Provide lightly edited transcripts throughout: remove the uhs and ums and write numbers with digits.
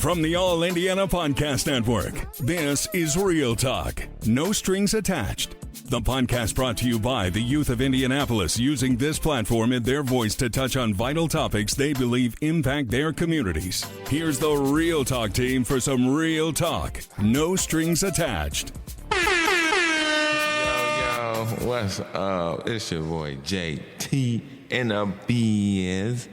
From the All Indiana Podcast Network, this is Real Talk, No Strings Attached. The podcast brought to you by the youth of Indianapolis, using this platform and their voice to touch on vital topics they believe impact their communities. Here's the Real Talk team for some real talk, no strings attached. Yo, what's up? It's your boy JT in the biz.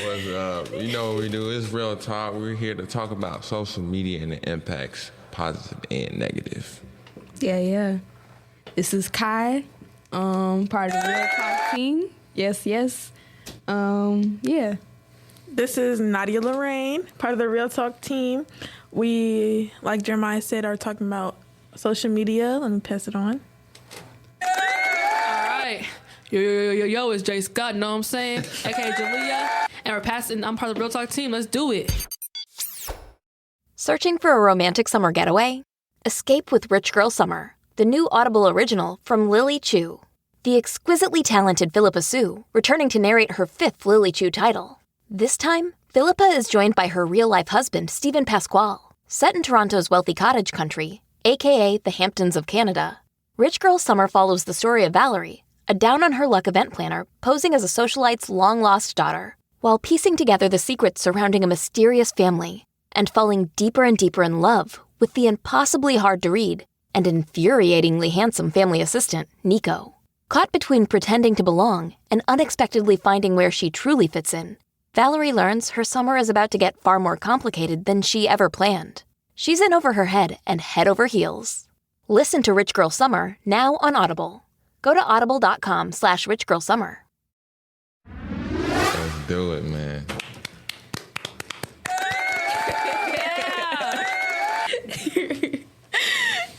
What's up? You know what we do? It's Real Talk. We're here to talk about social media and the impacts, positive and negative. Yeah. This is Kai, part of the Real Talk team. Yes. Yeah. This is Nadia Lorraine, part of the Real Talk team. We, like Jeremiah said, are talking about social media. Let me pass it on. All right. Yo, it's Jay Scott, know what I'm saying? AKA Jalea. And I'm part of the Real Talk team. Let's do it. Searching for a romantic summer getaway? Escape with Rich Girl Summer, the new Audible original from Lily Chu. The exquisitely talented Philippa Soo, returning to narrate her 5th Lily Chu title. This time, Philippa is joined by her real-life husband, Stephen Pasquale. Set in Toronto's wealthy cottage country, aka the Hamptons of Canada, Rich Girl Summer follows the story of Valerie, a down-on-her-luck event planner posing as a socialite's long-lost daughter, while piecing together the secrets surrounding a mysterious family and falling deeper and deeper in love with the impossibly hard-to-read and infuriatingly handsome family assistant, Nico. Caught between pretending to belong and unexpectedly finding where she truly fits in, Valerie learns her summer is about to get far more complicated than she ever planned. She's in over her head and head over heels. Listen to Rich Girl Summer now on Audible. Go to audible.com/richgirlsummer. Let's do it, man.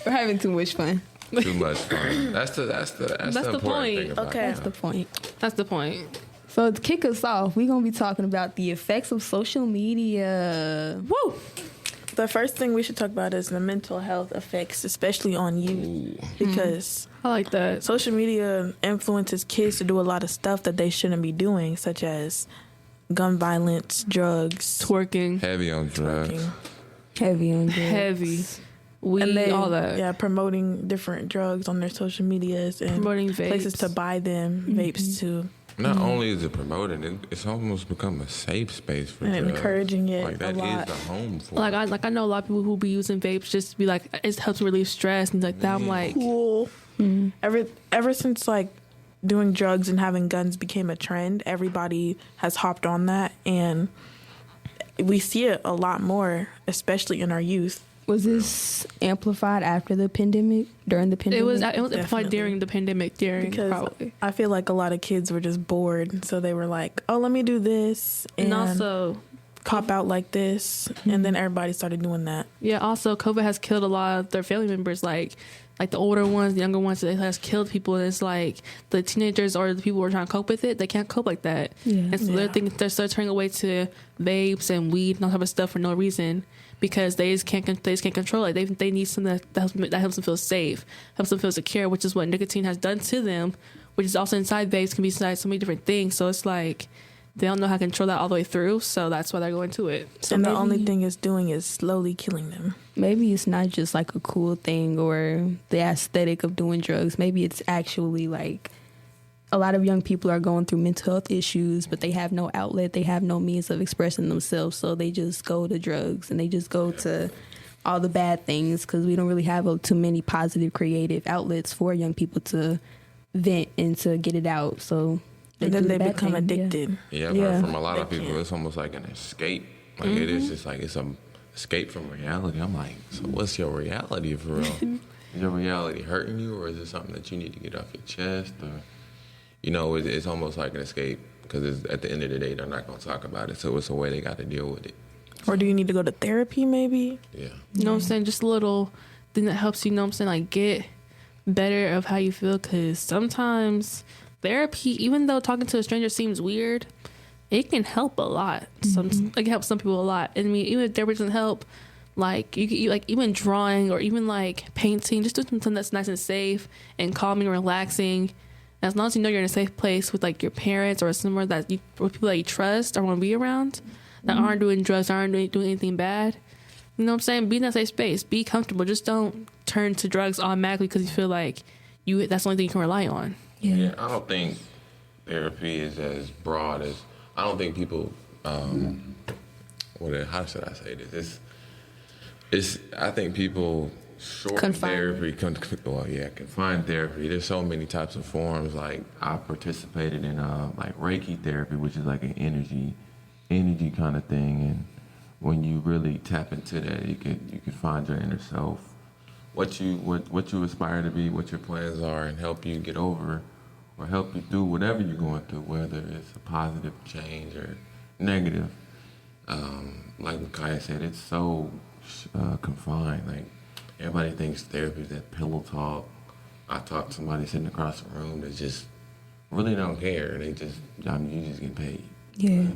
We're having too much fun. Too much fun. That's the important point. thing about Okay. it. That's the point. That's the point. So to kick us off, we're going to be talking about the effects of social media. Woo! The first thing we should talk about is the mental health effects, especially on youth, because I like that. social media influences kids to do a lot of stuff that they shouldn't be doing, such as gun violence, drugs, Twerking. Heavy on drugs. twerking. Heavy on drugs. Heavy. Weed, all that. Yeah, promoting different drugs on their social medias and Promoting vapes. places to buy them, vapes too, Not only is it promoted, it's almost become a safe space for and drugs. encouraging it Like a that lot. is the home for Like it. I know a lot of people who be using vapes just to be like, it helps relieve stress and like that. I'm like, Cool. Ever since like doing drugs and having guns became a trend, everybody has hopped on that, and we see it a lot more, especially in our youth. Was this amplified after the pandemic, during the pandemic? it was amplified Definitely. during the pandemic. Because Probably. I feel like a lot of kids were just bored, so they were like, "Oh, let me do this," And also, cop out like this, and then everybody started doing that. yeah, also COVID has killed a lot of their family members, like the older ones, the younger ones. It has killed people. And it's like the teenagers or the people who are trying to cope with it, they can't cope like that. Yeah. And so they're start turning away to vapes and weed and all type of stuff for no reason, because they just can't control it. They need something that helps them feel safe, helps them feel secure, which is what nicotine has done to them, which is also inside vapes, can be inside so many different things. So it's like they don't know how to control that all the way through, so that's why they're going to it. So And the maybe- only thing it's doing is slowly killing them. Maybe it's not just like a cool thing or the aesthetic of doing drugs. Maybe it's actually like a lot of young people are going through mental health issues, but they have no outlet. They have no means of expressing themselves. So they just go to drugs and they just go to all the bad things, because we don't really have too many positive creative outlets for young people to vent and to get it out. So And then do they the bad become thing, yeah. addicted. Yeah, I've Yeah. heard from a lot of They people, can't. it's almost like an escape. Like it is just like it's a escape from reality. I'm like, so what's your reality for real? Is your reality hurting you, or is it something that you need to get off your chest? Or, you know, it's almost like an escape, because at the end of the day, they're not going to talk about it. So it's a way they got to deal with it. Or do you need to go to therapy, maybe? Yeah. You know what I'm saying? Just a little thing that helps you, know what I'm saying, like get better of how you feel, because sometimes therapy, even though talking to a stranger seems weird, it can help a lot. It can help some people a lot. I mean, even if therapy doesn't help, like you like even drawing or even like painting, just do something that's nice and safe and calming, relaxing, As long as you know you're in a safe place with like your parents or somewhere that you, or people that you trust or want to be around, that aren't doing drugs, aren't doing anything bad. You know what I'm saying? Be in that safe space. Be comfortable. Just don't turn to drugs automatically because you feel like that's the only thing you can rely on. Yeah, I don't think therapy is as broad as, I don't think people, how should I say this? I think people shorten therapy, confined therapy. There's so many types of forms. Like, I participated in like Reiki therapy, which is like an energy kind of thing. And when you really tap into that, you can find your inner self, what you aspire to be, what your plans are, and help you get over or help you through whatever you're going through, whether it's a positive change or negative. Like Micaiah said, it's so confined. Like, everybody thinks therapy is that pillow talk. I talk to somebody sitting across the room that just really don't care. They just, you just get paid. Yeah.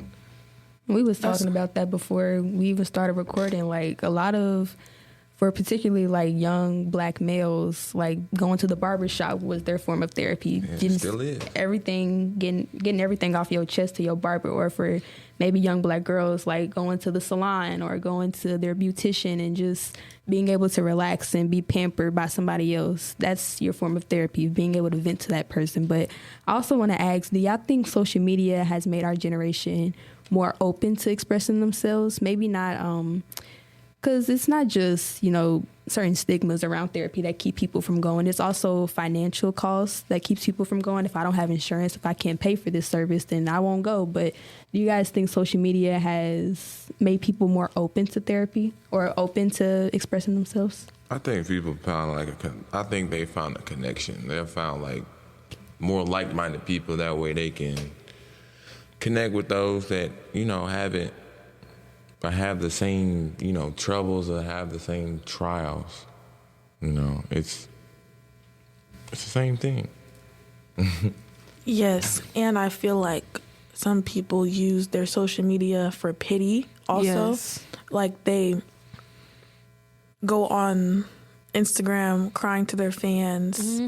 We was talking about that before we even started recording. Like, a lot of, for particularly like young black males, like going to the barbershop was their form of therapy. Yeah, it still is. Getting everything off your chest to your barber, or for maybe young black girls, like going to the salon or going to their beautician and just being able to relax and be pampered by somebody else. That's your form of therapy, being able to vent to that person. But I also want to ask, do y'all think social media has made our generation more open to expressing themselves? Maybe not, because it's not just, certain stigmas around therapy that keep people from going. It's also financial costs that keeps people from going. If I don't have insurance, if I can't pay for this service, then I won't go. But do you guys think social media has made people more open to therapy or open to expressing themselves? I think people found I think they found a connection. They found like more like-minded people. That way they can connect with those that, haven't, or have the same, troubles, or have the same trials. It's the same thing. Yes, and I feel like some people use their social media for pity also. Yes. Like, they go on Instagram crying to their fans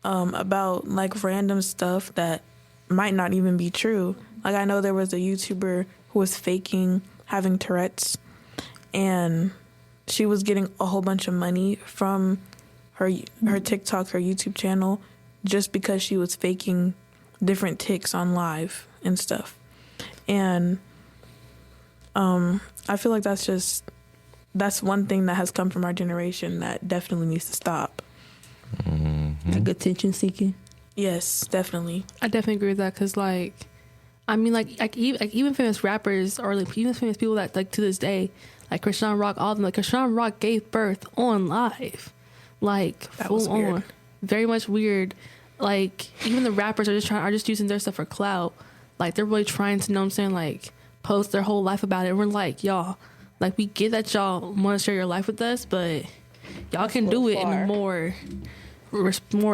about like random stuff that might not even be true. Like, I know there was a YouTuber who was faking having Tourette's, and she was getting a whole bunch of money from her TikTok, her YouTube channel, just because she was faking different tics on live and stuff. And I feel like that's one thing that has come from our generation that definitely needs to stop. Mm-hmm. Like attention seeking. Yes, definitely. I definitely agree with that because, even famous rappers or like even famous people that like to this day, like Krishan Rock, all of them, like Krishan Rock gave birth on live, like That full was weird. on, very much weird. Like, even the rappers are just using their stuff for clout. Like, they're really trying to, know what I'm saying, like, post their whole life about it. We're like, y'all, like, we get that y'all want to share your life with us, but y'all can do it in a more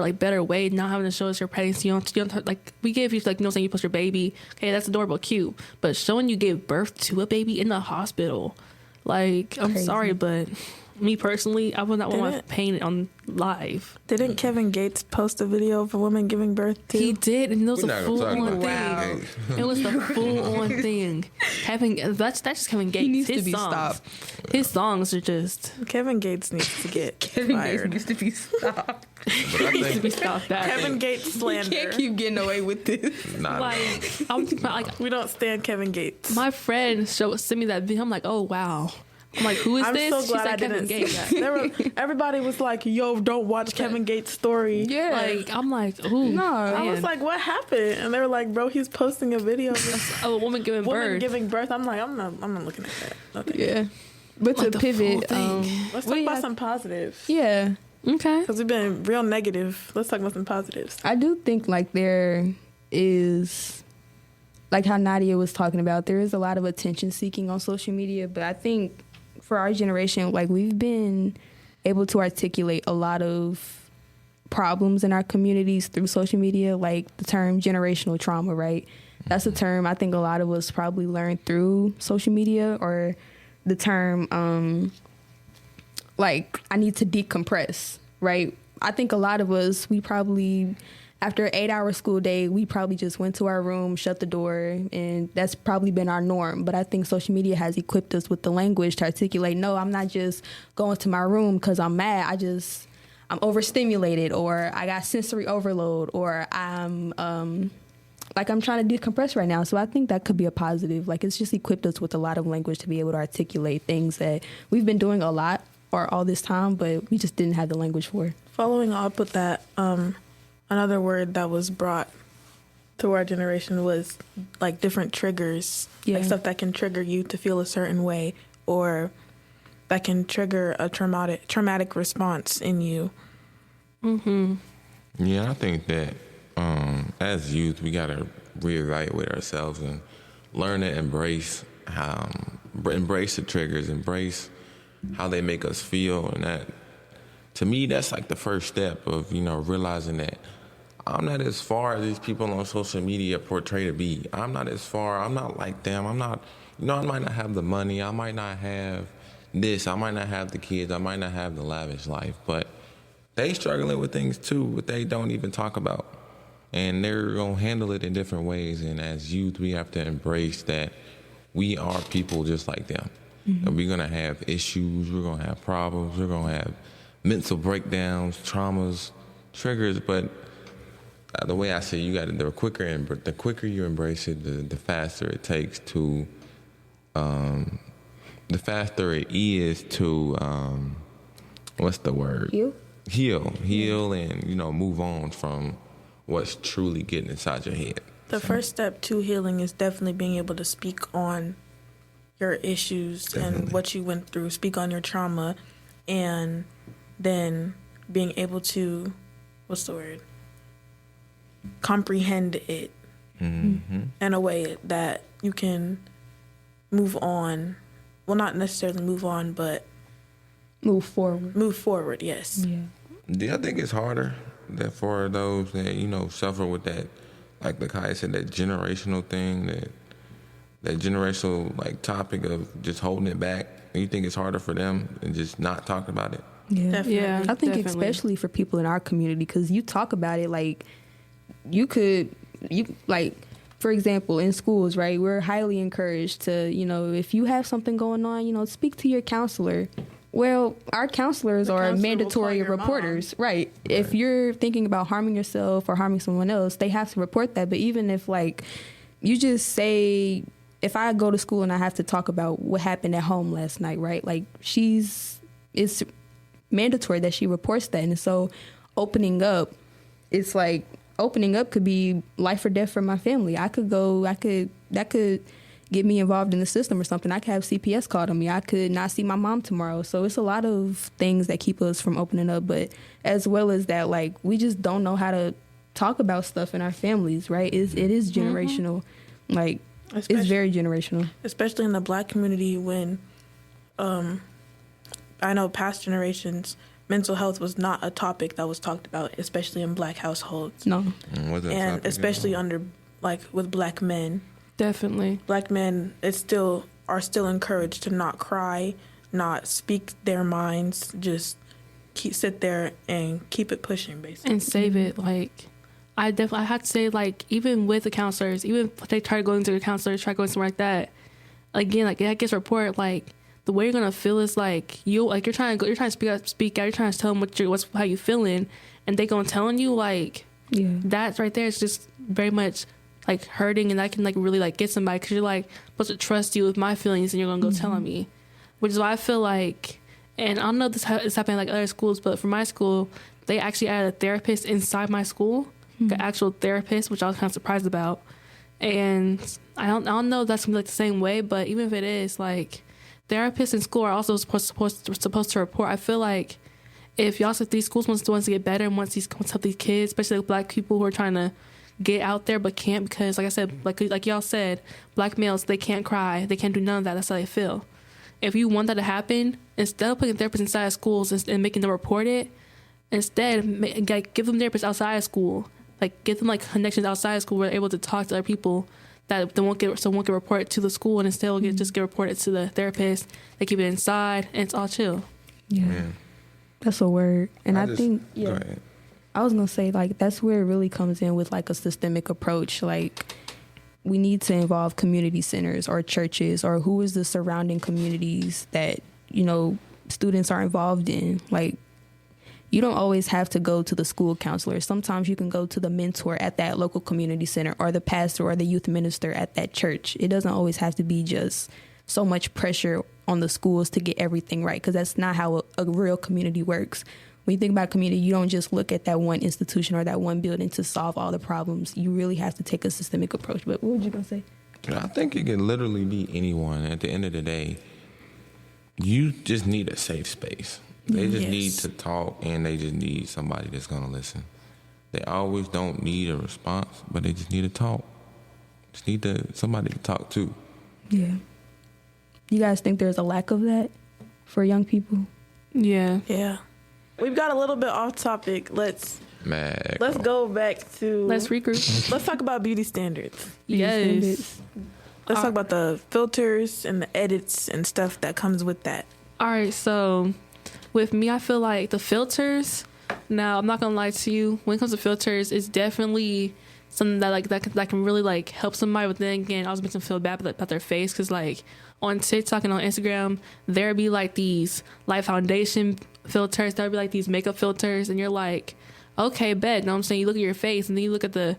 like better way, not having to show us your pregnancy. You don't like, we gave you, like, saying you post your baby, okay, that's adorable, cute, but showing you gave birth to a baby in the hospital, like, I'm sorry, but me personally, I would not want my pain on live. Didn't Kevin Gates post a video of a woman giving birth too? He did, and it was We're a not gonna talk full-on about thing. that. It was the full-on thing. That's just Kevin Gates. He needs His to be songs, stopped. His songs are just Kevin Gates needs to get fired. needs to be stopped. But I to be think, stopped. That Kevin Gates slander. Can't keep getting away with this. like, I'm thinking about, like, We don't stand Kevin Gates. my friend sent me that video. I'm like, oh wow. I'm like, who is I'm this? so She glad said I Kevin didn't see Gates. that. Everybody was like, "Yo, don't watch Kevin Gates' story." Yeah. Like, I'm like, ooh, No. I was man. like, "What happened?" And they were like, "Bro, he's posting a video of this a woman giving woman birth. giving birth." I'm like, I'm not looking at that. No, thank you. Yeah. But Like to the pivot, full thing. Let's what talk do about y'all- some positives. yeah. Okay. Because we've been real negative. Let's talk about some positives. I do think like there is, like how Nadia was talking about, there is a lot of attention seeking on social media, but I think for our generation, like we've been able to articulate a lot of problems in our communities through social media, like the term generational trauma, right? That's a term I think a lot of us probably learned through social media, or the term like I need to decompress, right? I think a lot of us, we probably after an 8-hour school day, we probably just went to our room, shut the door, and that's probably been our norm. But I think social media has equipped us with the language to articulate, no, I'm not just going to my room because I'm mad. I'm overstimulated, or I got sensory overload, or I'm trying to decompress right now. So I think that could be a positive. Like, it's just equipped us with a lot of language to be able to articulate things that we've been doing a lot or all this time, but we just didn't have the language for. Following up with that, another word that was brought to our generation was like different triggers, like stuff that can trigger you to feel a certain way, or that can trigger a traumatic response in you. Mm-hmm. Yeah, I think that as youth, we gotta reevaluate ourselves and learn to embrace the triggers, embrace how they make us feel, and that, to me, that's like the first step of, realizing that I'm not as far as these people on social media portray to be. I'm not as far. I'm not like them. I'm not, I might not have the money. I might not have this. I might not have the kids. I might not have the lavish life. But they struggling with things too, that they don't even talk about. And they're going to handle it in different ways. And as youth, we have to embrace that we are people just like them. Mm-hmm. And we're going to have issues. We're going to have problems. We're going to have mental breakdowns, traumas, triggers. But the way I say, the quicker you embrace it, the faster it takes to, the faster it is to, what's the word? Heal, and move on from what's truly getting inside your head. The first step to healing is definitely being able to speak on your issues and what you went through, speak on your trauma, and then being able to, comprehend it in a way that you can move on. Well, not necessarily move on, but move forward. Move forward, yes. Yeah, I think it's harder that for those that, suffer with that, like the Kai said, that generational thing, that generational topic of just holding it back. And you think it's harder for them and just not talk about it? Yeah, definitely. Yeah, I think especially for people in our community, because you talk about it for example, in schools, right, we're highly encouraged to, if you have something going on, speak to your counselor. Well, our counselors are mandatory reporters, right? If you're thinking about harming yourself or harming someone else, they have to report that. But even if, you just say, if I go to school and I have to talk about what happened at home last night, right? It's mandatory that she reports that. And so opening up could be life or death for my family. That could get me involved in the system or something. I could have CPS called on me. I could not see my mom tomorrow. So it's a lot of things that keep us from opening up. But as well as that, we just don't know how to talk about stuff in our families, right? It is generational. It's very generational. Especially in the Black community, when I know past generations, mental health was not a topic that was talked about, especially in Black households. No. And especially with Black men. Definitely. Black men are still encouraged to not cry, not speak their minds, just sit there and keep it pushing, basically. And save it. I have to say, even with the counselors, even if they try going to the counselors, try going somewhere like that, again, that gets report, the way you're gonna feel is you're trying to speak out, you're trying to tell them how you feeling, and they gonna telling you that right there is just very much hurting, and that can really get somebody, because you're supposed to trust you with my feelings, and you're gonna go telling me, which is why I feel and I don't know if this is happening other schools, but for my school, they actually added a therapist inside my school, an actual therapist, which I was kind of surprised about. And I don't know if that's gonna be the same way, but even if it is, therapists in school are also supposed to report. I feel if these schools wants to get better and wants to help these kids, especially Black people who are trying to get out there but can't, because like I said, like y'all said, Black males, they can't cry, they can't do none of that. That's how they feel. If you want that to happen, instead of putting therapists inside of schools and making them report it, instead give them therapists outside of school. Give them connections outside of school where they're able to talk to other people that won't get reported to the school, and instead will just get reported to the therapist. They keep it inside, and it's all chill. Yeah. That's a word. And I think Go ahead. I was gonna say, like, that's where it really comes in with like a systemic approach. Like, we need to involve community centers or churches, or who is the surrounding communities that, you know, students are involved in. Like, you don't always have to go to the school counselor. Sometimes you can go to the mentor at that local community center, or the pastor or the youth minister at that church. It doesn't always have to be just so much pressure on the schools to get everything right, because that's not how a real community works. When you think about community, you don't just look at that one institution or that one building to solve all the problems. You really have to take a systemic approach. But what were you going to say? I think it can literally be anyone. At the end of the day, you just need a safe space. They just need to talk, and they just need somebody that's going to listen. They always don't need a response, but they just need to talk. Just need somebody to talk to. Yeah. You guys think there's a lack of that for young people? Yeah. Yeah. We've got a little bit off topic. Let's go back to... Let's regroup. Let's talk about beauty standards. Yes. Let's talk about the filters and the edits and stuff that comes with that. All right, so with me, I feel like the filters, now I'm not gonna lie to you, when it comes to filters, it's definitely something that can really like help somebody. But then again, I was making them feel bad about their face, because like on TikTok and on Instagram, there be like these light foundation filters, there'll be like these makeup filters, and you're like, okay, bet. You know what I'm saying? You look at your face, and then you look at the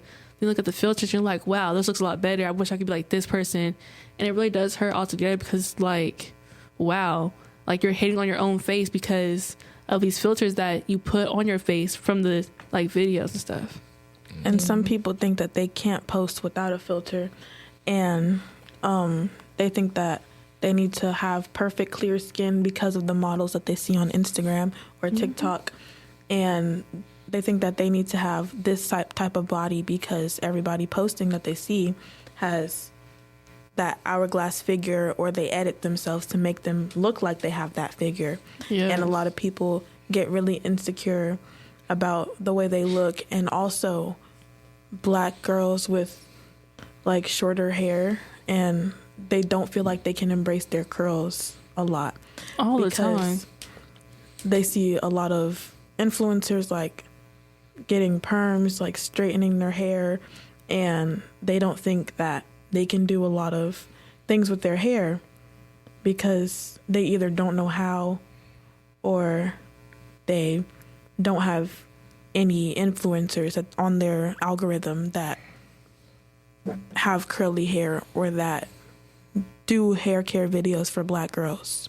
filters, and you're like, wow, this looks a lot better. I wish I could be like this person. And it really does hurt altogether, because like, wow, like you're hating on your own face because of these filters that you put on your face from the like videos and stuff. And some people think that they can't post without a filter, and they think that they need to have perfect clear skin because of the models that they see on Instagram or TikTok. And they think that they need to have this type of body because everybody posting that they see has that hourglass figure, or they edit themselves to make them look like they have that figure. Yeah. And a lot of people get really insecure about the way they look. And also black girls with like shorter hair, and they don't feel like they can embrace their curls a lot. All the time. They see a lot of influencers like getting perms, like straightening their hair, and they don't think that they can do a lot of things with their hair because they either don't know how, or they don't have any influencers on their algorithm that have curly hair or that do hair care videos for black girls.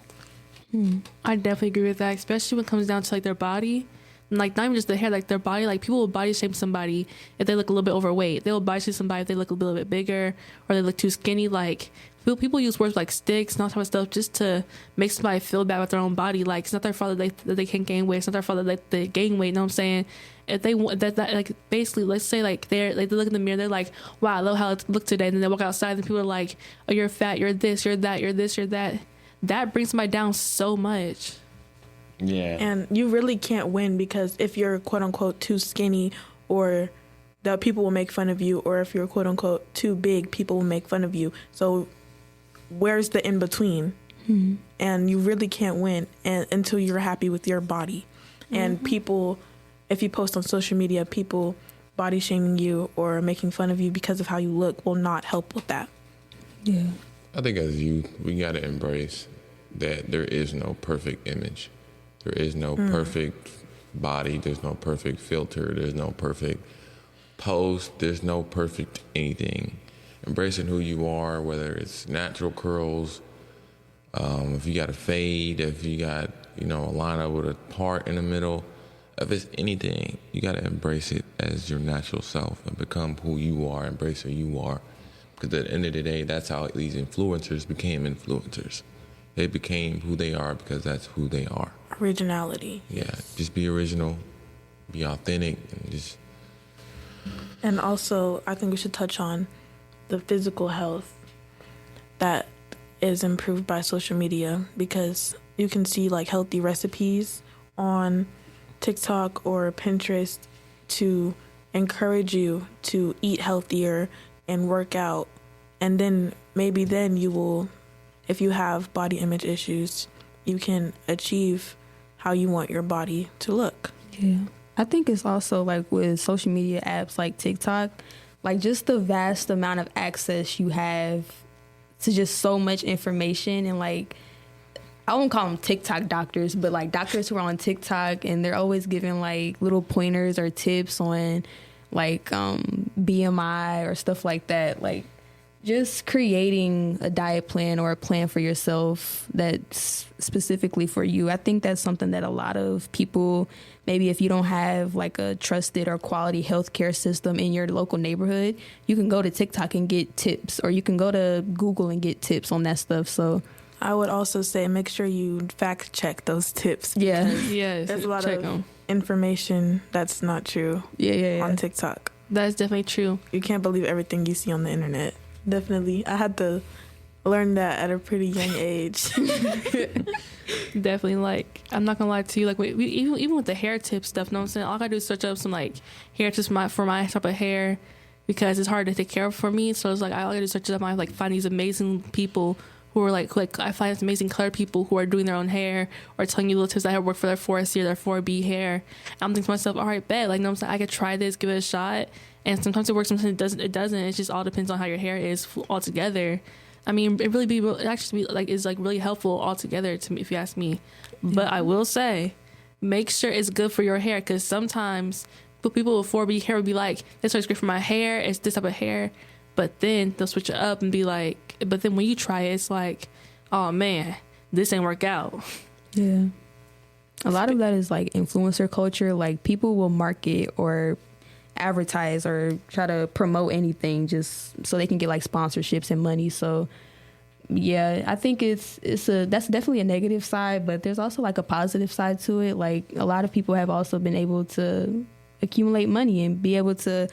I definitely agree with that, especially when it comes down to like their body. And, like, not even just the hair, like their body. Like, people will body shame somebody if they look a little bit overweight. They will body shame somebody if they look a little bit bigger or they look too skinny. Like, people use words like sticks and all that type of stuff just to make somebody feel bad about their own body. Like, it's not their fault that they can't gain weight. It's not their fault that they gain weight. You know what I'm saying? If they want that like, basically, let's say like they look in the mirror, they're like, wow, I love how I look today. And then they walk outside and people are like, oh, you're fat, you're this, you're that, you're this, you're that. That brings somebody down so much. Yeah. And you really can't win, because if you're quote unquote too skinny, or that people will make fun of you, or if you're quote unquote too big, people will make fun of you. So where's the in between? And you really can't win until you're happy with your body. And people, if you post on social media, people body shaming you or making fun of you because of how you look will not help with that. Yeah. I think as youth, we got to embrace that there is no perfect image. There is no perfect body. There's no perfect filter. There's no perfect post. There's no perfect anything. Embracing who you are, whether it's natural curls, if you got a fade, if you got, a lineup with a part in the middle, if it's anything, you got to embrace it as your natural self and become who you are, embrace who you are. Because at the end of the day, that's how these influencers became influencers. They became who they are because that's who they are. Originality. Yeah, just be original, be authentic, and just... And also, I think we should touch on the physical health that is improved by social media, because you can see like healthy recipes on TikTok or Pinterest to encourage you to eat healthier and work out. And then maybe then you will, if you have body image issues, you can achieve how you want your body to look. Yeah. I think it's also like with social media apps like TikTok, like just the vast amount of access you have to just so much information, and like I won't call them TikTok doctors, but like doctors who are on TikTok and they're always giving like little pointers or tips on like BMI or stuff like that. Like just creating a diet plan or a plan for yourself that's specifically for you. I think that's something that a lot of people, maybe if you don't have like a trusted or quality healthcare system in your local neighborhood, you can go to TikTok and get tips, or you can go to Google and get tips on that stuff. So I would also say make sure you fact check those tips. yeah. Yes, There's a lot of 'em. information that's not true Yeah. on TikTok. That's definitely true. You can't believe everything you see on the internet. Definitely. I had to learn that at a pretty young age. Definitely, like, I'm not gonna lie to you, like, we even with the hair tip stuff, know what I'm saying? All I gotta do is search up some like hair tips for my type of hair, because it's hard to take care of for me. So it's like all I gotta do is search up, I like find these amazing people who are like I find these amazing color people who are doing their own hair or telling you little tips that have worked for their 4C or their 4B hair. And I'm thinking to myself, all right, bet, like, know what I'm saying? I could try this, give it a shot. And sometimes it works, sometimes it doesn't. It just all depends on how your hair is altogether. I mean, it actually is like really helpful altogether to me, if you ask me. But I will say, make sure it's good for your hair, because sometimes people with 4B hair will be like, this is great for my hair, it's this type of hair. But then they'll switch it up and be like, but then when you try it, it's like, oh man, this ain't work out. Yeah. A lot of that is like influencer culture. Like people will market or advertise or try to promote anything just so they can get like sponsorships and money. So yeah, I think that's definitely a negative side, but there's also like a positive side to it. Like a lot of people have also been able to accumulate money and be able to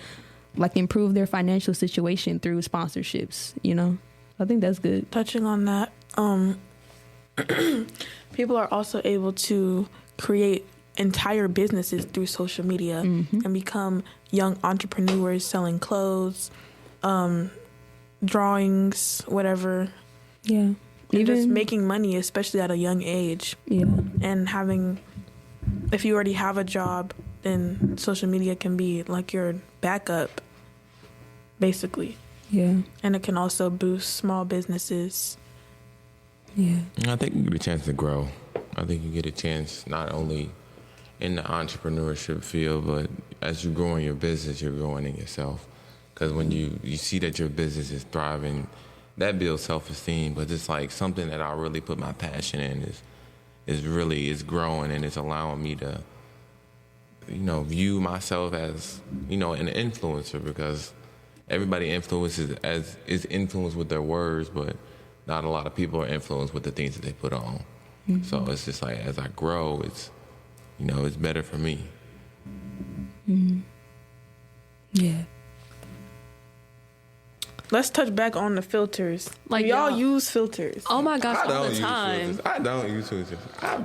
like improve their financial situation through sponsorships, you know? I think that's good. Touching on that, people are also able to create entire businesses through social media and become young entrepreneurs selling clothes, drawings, whatever. Yeah. And just making money, especially at a young age. Yeah. And if you already have a job, then social media can be like your backup, basically. Yeah. And it can also boost small businesses. Yeah. I think you get a chance to grow. I think you get a chance not only in the entrepreneurship field, but as you grow in your business, you're growing in yourself. Because when you see that your business is thriving, that builds self-esteem. But it's like something that I really put my passion in is growing, and it's allowing me to, view myself as, an influencer, because everybody is influenced with their words, but not a lot of people are influenced with the things that they put on. Mm-hmm. So it's just like, as I grow, it's better for me. Mm-hmm. Yeah. Let's touch back on the filters. Like, y'all use filters. Oh my gosh, all the time. I don't use filters.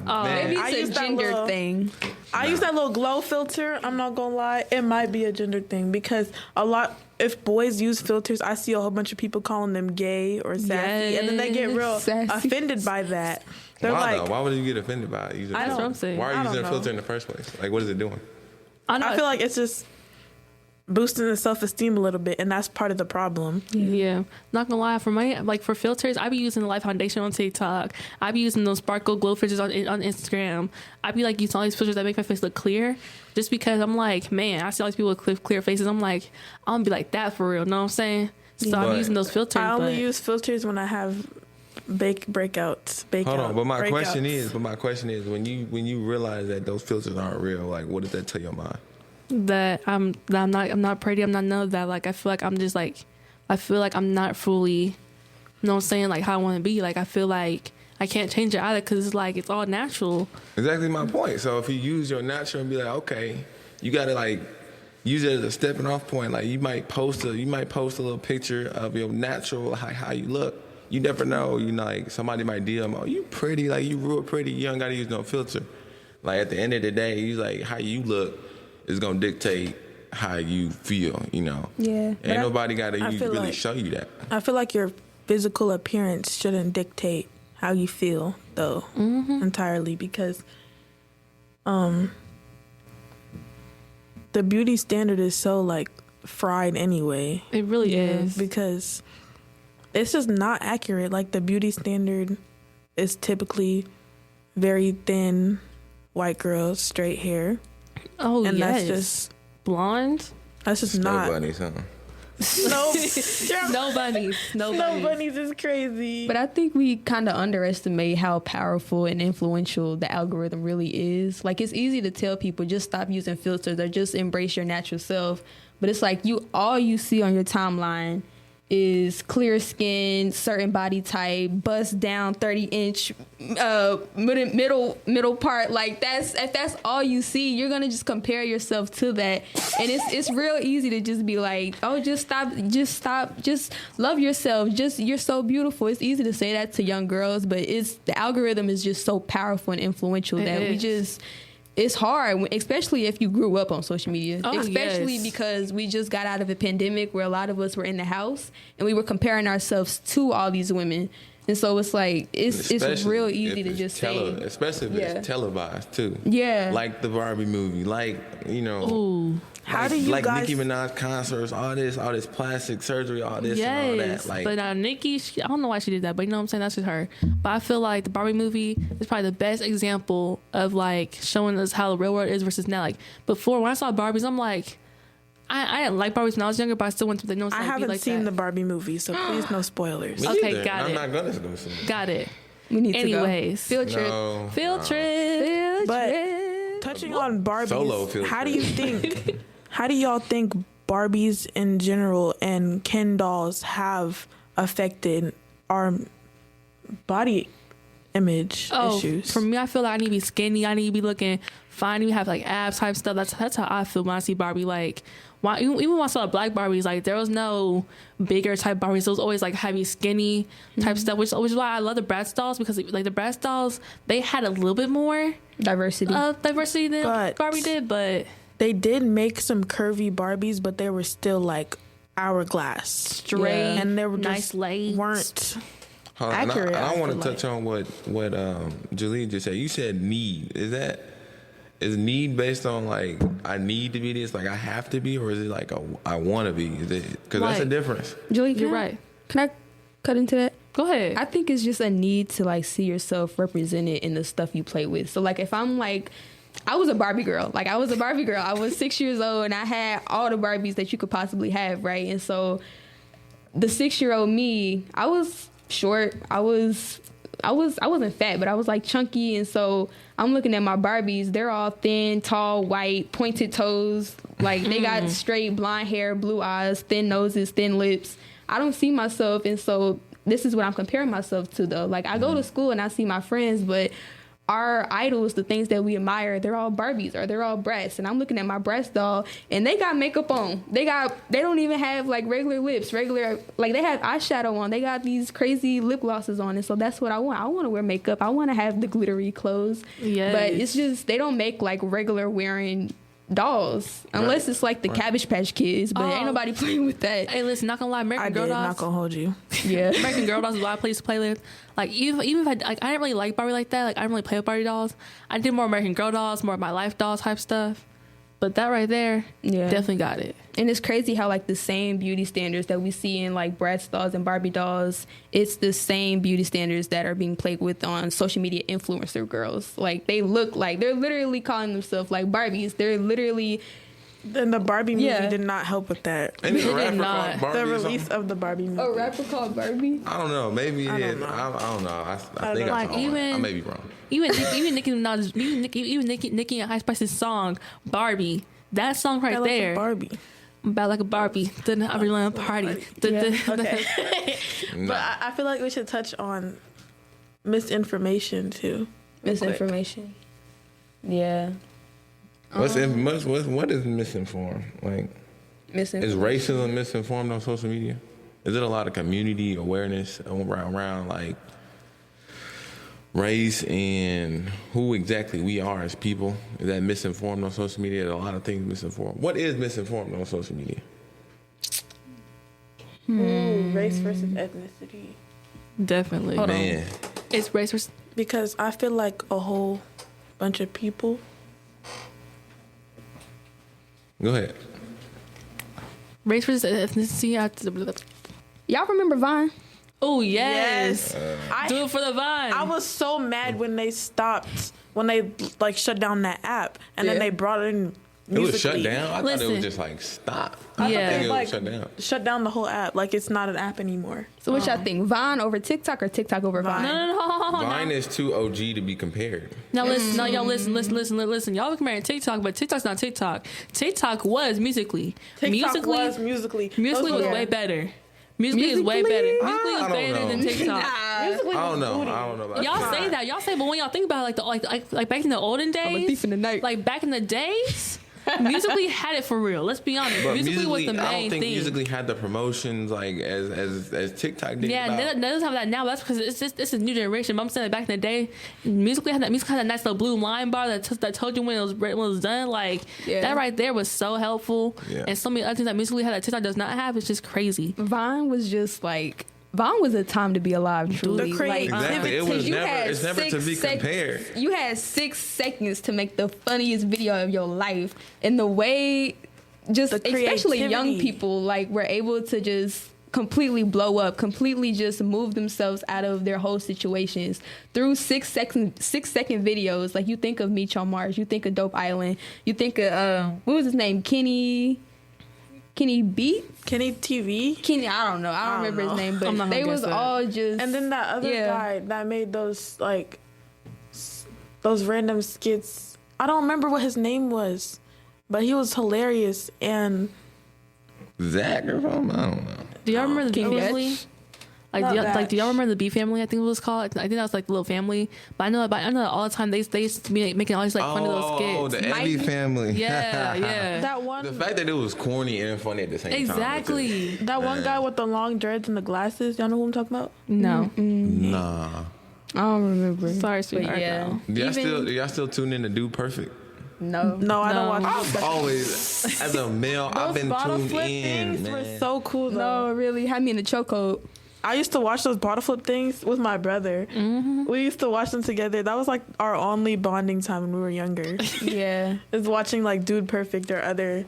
Maybe it's a gender thing. I use that little glow filter. I'm not gonna lie, it might be a gender thing, because if boys use filters, I see a whole bunch of people calling them gay or sassy, and then they get real offended by that. They're Why like, though? Why would you get offended by it? That's what I'm saying. Why are you using a filter in the first place? Like, what is it doing? I feel like it's just boosting the self-esteem a little bit, and that's part of the problem. Yeah. Not gonna lie, for filters, I be using the Life Foundation on TikTok. I be using those sparkle glow filters on Instagram. I be like using all these filters that make my face look clear, just because I'm like, man, I see all these people with clear faces. I'm like, I'm gonna be like that for real. Know what I'm saying? So I'm using those filters. I only use filters when I have breakouts. Hold on, but my question is, when you realize that those filters aren't real, like, what does that tell your mind? That I'm not pretty. I'm not none of that. Like, I feel like I'm not fully, you know what I'm saying, like how I want to be. Like, I feel like I can't change it either, because it's like it's all natural. Exactly my point. So if you use your natural and be like, okay, you gotta like use it as a stepping off point. Like, you might post a little picture of your natural, how you look. You never know. Like, somebody might DM, oh, you pretty, like, you real pretty. You don't gotta use no filter. Like, at the end of the day, you like how you look is gonna dictate how you feel, Yeah. Ain't nobody gotta really show you that. I feel like your physical appearance shouldn't dictate how you feel, though, entirely, because the beauty standard is so like fried anyway. It really is. Because it's just not accurate. Like the beauty standard is typically very thin white girls, straight hair. Oh, and yes. that's just blonde. That's just Snow not. bunnies, huh? No, No bunnies. No Snow bunnies. bunnies is crazy. But I think we kind of underestimate how powerful and influential the algorithm really is. Like, it's easy to tell people just stop using filters or just embrace your natural self. But it's like all you see on your timeline is clear skin, certain body type, bust down 30-inch middle part. Like if that's all you see, you're gonna just compare yourself to that, and it's real easy to just be like, oh, just stop, just love yourself, just you're so beautiful. It's easy to say that to young girls, but the algorithm is just so powerful and influential that we just. It's hard, especially if you grew up on social media, especially because we just got out of a pandemic where a lot of us were in the house and we were comparing ourselves to all these women. And so it's like, it's real easy to just say. Especially if it's televised, too. Yeah. Like the Barbie movie, like, you know. Ooh. How do you like guys... Nicki Minaj concerts, all this plastic surgery, all this and all that. Like, but Nicki, I don't know why she did that, but you know what I'm saying? That's just her. But I feel like the Barbie movie is probably the best example of like showing us how the real world is versus now. Like before, when I saw Barbies, I'm like, I didn't like Barbies when I was younger, but I still went to the I haven't seen the Barbie movie, so please no spoilers. Okay, got it. I'm not gonna go see it. Got it. We need Anyways, to go. Field trip. No, Field trip. But touching on Solo Barbies, field how do trip. you think? How do y'all think Barbies in general and Ken dolls have affected our body image issues? For me, I feel like I need to be skinny. I need to be looking fine. I need to have like abs type stuff. That's how I feel when I see Barbie. Like, even when I saw black Barbies, like there was no bigger type Barbies. It was always like heavy, skinny type stuff, which is why I love the Bratz dolls, because like the Bratz dolls, they had a little bit more diversity than Barbie did, but. They did make some curvy Barbies, but they were still like hourglass, straight, and they were nice just legs. Weren't accurate. I want to feel touch on what Jalene just said. You said need. Is need based on like I need to be this, like I have to be, or is it like I want to be? Is it because that's a difference? Julie, you're right. Can I cut into that? Go ahead. I think it's just a need to like see yourself represented in the stuff you play with. So like if I'm like. I was a Barbie girl. I was 6 years old and I had all the Barbies that you could possibly have, right? And so the 6-year-old me, I was short. I wasn't fat, but I was like chunky. And so I'm looking at my Barbies. They're all thin, tall, white, pointed toes. Like they got straight blonde hair, blue eyes, thin noses, thin lips. I don't see myself. And so this is what I'm comparing myself to though. Like I go to school and I see my friends, but our idols, the things that we admire, they're all Barbies or they're all Bratz. And I'm looking at my Bratz doll and they got makeup on. They don't even have like regular lips, like they have eyeshadow on. They got these crazy lip glosses on. And so that's what I want. I want to wear makeup. I want to have the glittery clothes. Yes. But it's just, they don't make like regular wearing dolls unless it's like the Cabbage Patch Kids, but ain't nobody playing with that. Hey, listen, not gonna lie, American Girl dolls. Not gonna hold you. Yeah, American Girl dolls is what I used to play with. Like even if I didn't really like Barbie like that. Like I didn't really play with Barbie dolls. I did more American Girl dolls, more of my life dolls type stuff. But that right there, definitely got it. And it's crazy how like the same beauty standards that we see in like Bratz dolls and Barbie dolls, it's the same beauty standards that are being played with on social media influencer girls. Like they look like they're literally calling themselves like Barbies. They're literally. Then the Barbie movie did not help with that. And it did not. The release of the Barbie movie. A rapper called Barbie? I don't know. Maybe it is. know. I don't know. I think Like, I saw one. I may be wrong. Even Nicki Minaj, Nicki and Ice Spice's song Barbie. That song right like there. A Barbie. About like a Barbie. Then I really want to party. Okay. But I feel like we should touch on misinformation too. Misinformation. Yeah. What is misinformed? Like, is racism misinformed on social media? Is it a lot of community awareness around like race and who exactly we are as people? Is that misinformed on social media? There's a lot of things misinformed. What is misinformed on social media? Race versus ethnicity. Definitely. Man. It's race versus. Because I feel like a whole bunch of people Go ahead. Race versus ethnicity. Y'all remember Vine? Oh yes. Do it for the Vine. I was so mad when they stopped, when they like shut down that app, and then they brought in It was shut Musical.ly. down. I thought it Listen. was just like stop. Yeah. I think it Like, was shut down. shut down the whole app. Like it's not an app anymore. So what y'all think? Vine over TikTok or TikTok over Vine? No. Vine is too OG to be compared. Now listen, no, y'all listen. Y'all comparing TikTok, but TikTok's not TikTok. TikTok was Musically. TikTok was Musically. Musically was way better. Musically is way better. Musically is I don't better know. than TikTok. Musically I don't was know. booty. I don't know about Y'all that. say that. Y'all say, but when y'all think about it, like back in the olden days, I'm a thief in the night. like back in the days, Musically had it for real. Let's be honest. But Musically was the I don't main think thing. Musically had the promotions like as TikTok did. Yeah, they doesn't have that now. But that's because this is new generation. But I'm saying back in the day, Musically had that nice little blue line bar that told you when it was done. Like that right there was so helpful. Yeah. And so many other things that Musically had that TikTok does not have. It's just crazy. Vine was just like Vine was a time to be alive. Truly, The creativity. like, Exactly. It 'cause was you never. had It's never to 6 be sec- compared. You had 6 seconds to make the funniest video of your life, and the way, just The especially young creativity. people, like were able to just completely blow up, completely just move themselves out of their whole situations through 6-second videos. Like you think of Meet on Mars, you think of Dope Island, you think of what was his name, Kenny B. Kenny TV. Kenny, I don't know. I don't remember know. his name, I'm but not they gonna was guess that. all just. And then that other Yeah. guy that made those those random skits. I don't remember what his name was, but he was hilarious. And Zach or something. I don't know. Do y'all remember the B King Family? Batch? Not Do y'all Batch. remember the B Family? I think it was called. I think that was like the little family. But I know that all the time they used to be making all these like funny little skits. Oh, the Evie Mikey? family. Yeah. that one, The fact that it was corny and funny at the same time. Exactly. that one guy with the long dreads and the glasses. Y'all know who I'm talking about? No. Nah. I don't remember. Sorry, But sweetheart. yeah. no. Do y'all still tune in to Dude Perfect? No. No, I don't No. watch those. I've always, as a male, I've Those been bottle tuned flip in, things were man. so cool though. No, really. Had me in the chokehold. I used to watch those bottle flip things with my brother. We used to watch them together. That was like our only bonding time when we were younger. Yeah. Is watching like Dude Perfect or other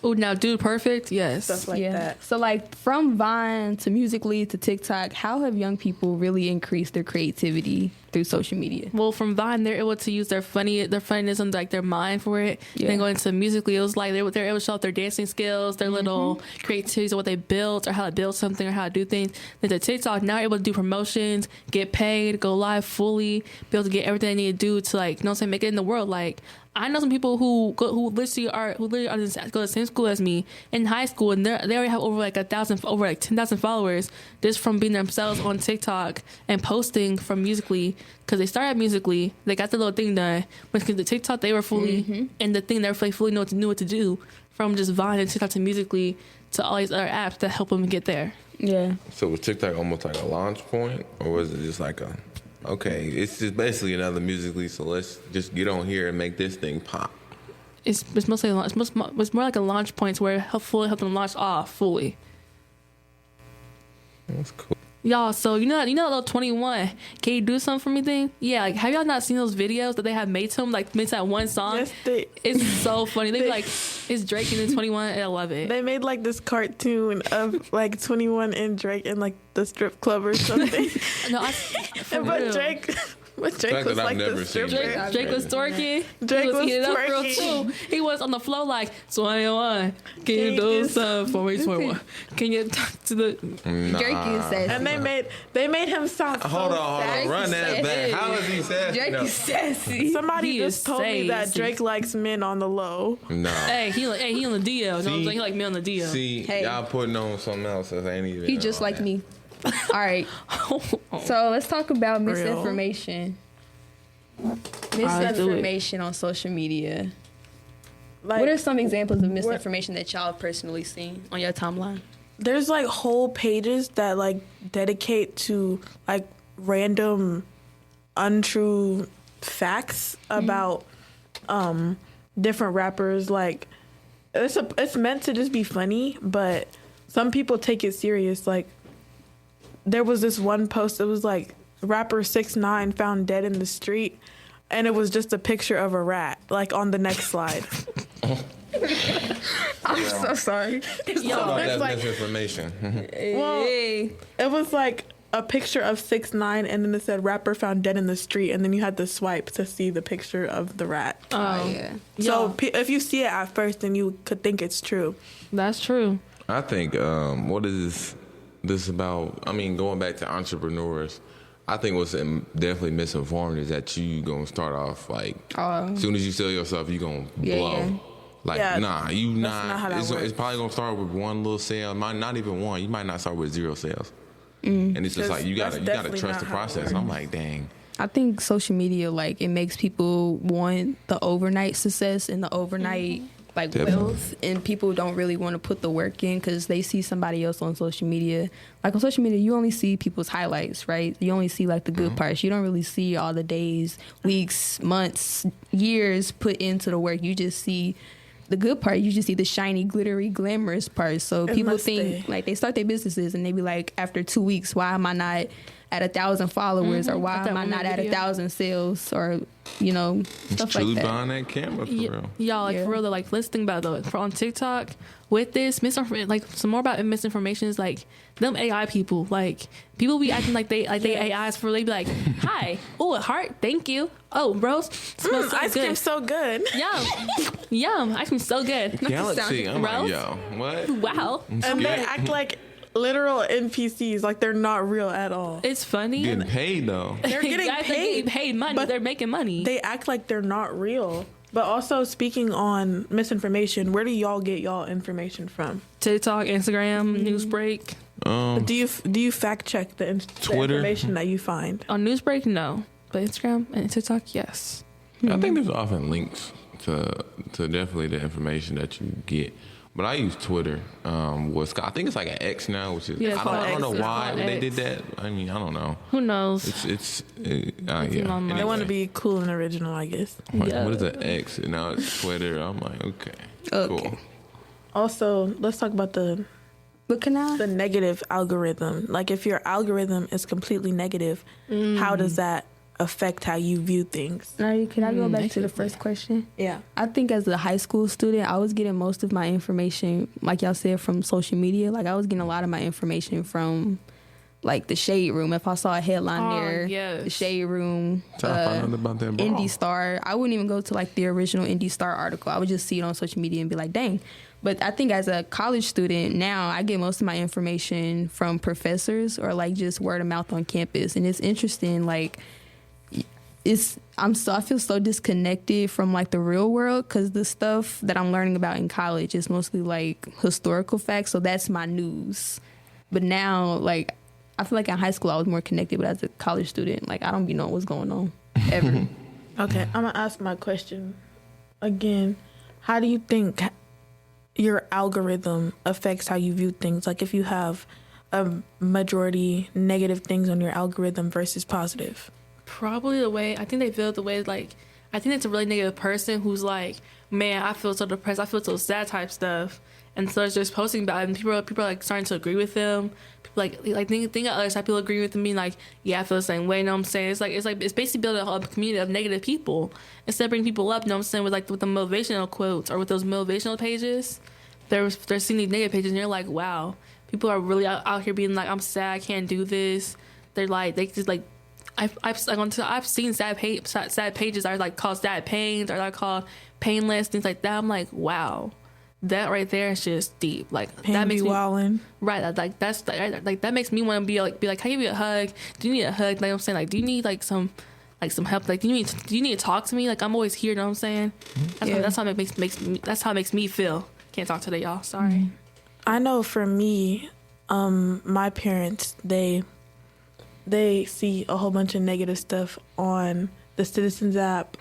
Oh, now Dude Perfect. Yes. stuff like yeah. that. So like from Vine to Musically to TikTok, how have young people really increased their creativity through social media? Well, from Vine, they're able to use their funniness and like their mind for it. Yeah. Then going to Musically, it was like they're able to show off their dancing skills, their little creativities of what they built or how to build something or how to do things. Then to TikTok, now able to do promotions, get paid, go live fully, be able to get everything they need to do to like, you know what I'm saying, make it in the world. Like I know some people who literally are go to the same school as me in high school, and they already have over 10,000 followers just from being themselves on TikTok and posting from Musically. Because they started Musically, they got the little thing done. When the TikTok, they were fully in the thing. They were fully knew what to do from just Vine and TikTok to Musically to all these other apps that help them get there. Yeah. So was TikTok almost like a launch point, or was it just like okay, it's just basically another Musically, so let's just get on here and make this thing pop. It's mostly it's more like a launch point where it help them launch off fully. That's cool. Y'all, so you know that little 21, can you do something for me thing? Yeah, like have y'all not seen those videos that they have made to them, like made to that one song? Yes, It's so funny. They be like, it's Drake and then 21, and I love it. they made like this cartoon of like 21 and Drake in like the strip club or something. No, for but real. Drake fact was that I've like never the seen stripper. Drake was twerking. Drake He was was eating up real twerking. too. He was on the floor like 21. Can you do something for me? 21. Can you talk to the? Nah. Drake is sassy. And they made him sound so Hold on, sassy. run that back. How is he sassy? Drake No. is sassy. Somebody He just is told me that sassy. Drake likes men on the low. No. Hey, he on the DL. You know what I'm saying? He like me on the DL. See, Hey. y'all putting on something else that ain't even. He just on like that. me. All right. So let's talk about misinformation. Misinformation on social media. Like, What are some examples of misinformation that y'all have personally seen on your timeline? there's like whole pages that like dedicate to like random untrue facts about different rappers. Like it's meant to just be funny, but some people take it serious. Like there was this one post that was like rapper 6ix9ine found dead in the street, and it was just a picture of a rat like on the next slide. I'm so sorry. About It's that like, misinformation. well, it was like a picture of 6ix9ine, and then it said rapper found dead in the street, and then you had to swipe to see the picture of the rat. Oh, yeah. So if you see it at first, then you could think it's true. That's true. I think what is this about? I mean, going back to entrepreneurs, I think what's definitely misinformed is that you gonna start off like as soon as you sell yourself, you gonna blow. Yeah. Like Yeah, nah, you that's not how that it's works. probably gonna start with one little sale. Might not even one. You might not start with 0 sales. And it's just like you That's gotta definitely trust the not how it process. I'm like, dang. I think social media, like, it makes people want the overnight success and the overnight like Definitely. wealth, and people don't really want to put the work in because they see somebody else on social media. Like on social media, you only see people's highlights, right? You only see like the good parts. You don't really see all the days, weeks, months, years put into the work. You just see the good part. You just see the shiny, glittery, glamorous part. So people Unless think like they start their businesses and they be like, after 2 weeks, why am I not at 1,000 followers, or why Like that am I one not at video. 1,000 sales, or stuff Truly like that. buying that camera for real. Y'all, like, for real, though, like, let's think about it, though. For on TikTok, with this misinformation, like, some more about misinformation is, like, them AI people. Like, people be acting like they AIs for, they be like, hi, oh, a heart, thank you. Oh, bros, smells so Ice good. cream's so good. Yum, ice cream's so good. Galaxy. I'm like, Ralph? yo, what? Wow. And they act like literal NPCs, like they're not real at all. It's funny. Getting paid though. They're getting Guys are getting paid. paid money. but They're making money. They act like they're not real. But also, speaking on misinformation, where do y'all get y'all information from? TikTok, Instagram, Newsbreak. Do you fact check the Twitter. information that you find? On Newsbreak, no. But Instagram and TikTok, yes. I think there's often links to definitely the information that you get. But I use Twitter. I think it's like an X now, which is Yeah, it's I called don't know X. It's why called they X. did that. I mean, I don't know. Who knows? Yeah. online. They Anyway. want to be cool and original, I guess. Like, Yeah. what is an X? And now it's Twitter. I'm like, okay. Okay. Cool. Also, let's talk about the But can I? negative algorithm. Like, if your algorithm is completely negative, how does that affect how you view things? Can I go back to the first question? Yeah. I think as a high school student, I was getting most of my information, like y'all said, from social media. Like I was getting a lot of my information from like the Shade Room. If I saw a headline there, yes. the Shade Room, So I found out about that ball. Indie Star. I wouldn't even go to like the original Indie Star article. I would just see it on social media and be like, dang. But I think as a college student now, I get most of my information from professors or like just word of mouth on campus. And it's interesting, like, I feel so disconnected from like the real world because the stuff that I'm learning about in college is mostly like historical facts. So that's my news. But now, like, I feel like in high school I was more connected, but as a college student, like, I don't be knowing what's going on ever. Okay, I'm gonna ask my question again. How do you think your algorithm affects how you view things? Like, if you have a majority negative things on your algorithm versus positive. Probably the way, I think they feel the way, like, I think it's a really negative person who's like, man, I feel so depressed, I feel so sad type stuff. And so it's just posting about it, and people are like starting to agree with them. People like think of other side, people agree with them, being like, yeah, I feel the same way, you know what I'm saying? It's basically building a community of negative people instead of bringing people up, you know what I'm saying, with the motivational quotes or with those motivational pages. They're seeing these negative pages and you're like, wow, people are really out here being like, I'm sad, I can't do this. They're like, they just like, I've seen sad pages that are like called sad pains or that are called painless, things like that. I'm like, wow, that right there is just deep. Like that makes me wildin'. right. That makes me want to be like, can I give you a hug? Do you need a hug? Like I'm saying, like, do you need like some help? Like, do you need to talk to me? Like I'm always here. You know what I'm saying? That's how it makes me feel. Can't talk today, y'all. Sorry. I know for me, my parents, they see a whole bunch of negative stuff on the Citizens app,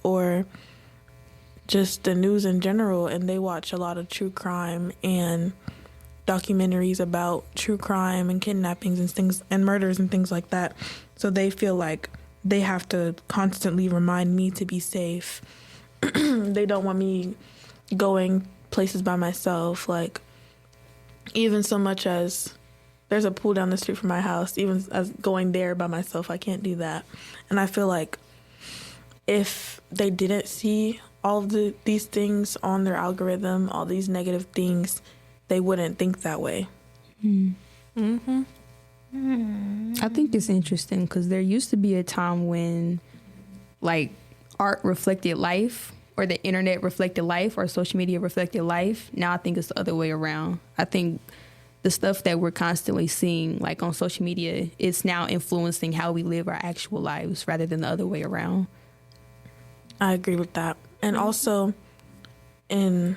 or just the news in general, and they watch a lot of true crime and documentaries about true crime and kidnappings and things and murders and things like that. So they feel like they have to constantly remind me to be safe. They don't want me going places by myself, like even so much as there's a pool down the street from my house, even as going there by myself, I can't do that. And I feel like if they didn't see these things on their algorithm, all these negative things, they wouldn't think that way. I think it's interesting because there used to be a time when, like, art reflected life, or the internet reflected life, or social media reflected life. Now I think it's the other way around. I think the stuff that we're constantly seeing, like on social media, is now influencing how we live our actual lives rather than the other way around. I agree with that. And also, in